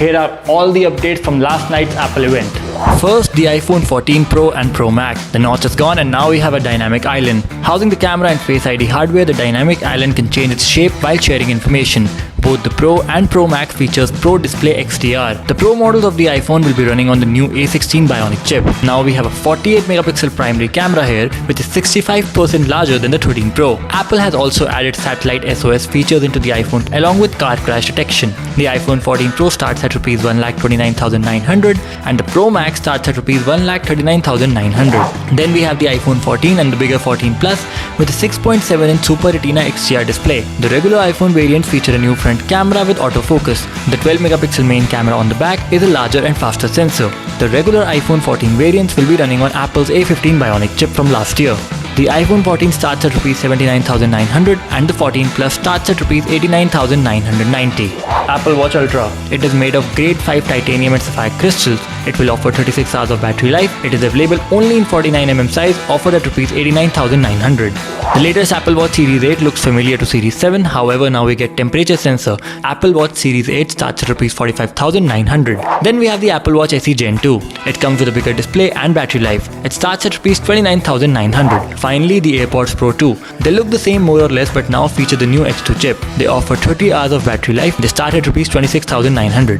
Here are all the updates from last night's Apple event. First, the iPhone 14 Pro and Pro Max. The notch is gone and now we have a dynamic island. Housing the camera and Face ID hardware, the dynamic island can change its shape while sharing information. Both the Pro and Pro Max features Pro Display XDR. The Pro models of the iPhone will be running on the new A16 Bionic chip. Now we have a 48 megapixel primary camera here, which is 65% larger than the 13 Pro. Apple has also added satellite SOS features into the iPhone along with car crash detection. The iPhone 14 Pro starts at Rs 1,29,900 and the Pro Max starts at Rs 1,39,900. Then we have the iPhone 14 and the bigger 14 Plus with a 6.7-inch Super Retina XDR display. The regular iPhone variants feature a new front camera with autofocus. The 12 megapixel main camera on the back is a larger and faster sensor. The regular iPhone 14 variants will be running on Apple's A15 Bionic chip from last year. The iPhone 14 starts at Rs 79,900 and the 14 Plus starts at Rs 89,990. Apple Watch Ultra. It is made of grade 5 titanium and sapphire crystals. It will offer 36 hours of battery life. It is available only in 49mm size, offered at Rs 89,900. The latest Apple Watch Series 8 looks familiar to Series 7, however now we get temperature sensor. Apple Watch Series 8 starts at Rs 45,900. Then we have the Apple Watch SE Gen 2. It comes with a bigger display and battery life. It starts at Rs 29,900. Finally, the AirPods Pro 2. They look the same more or less but now feature the new X2 chip. They offer 30 hours of battery life. They start at Rs 26,900.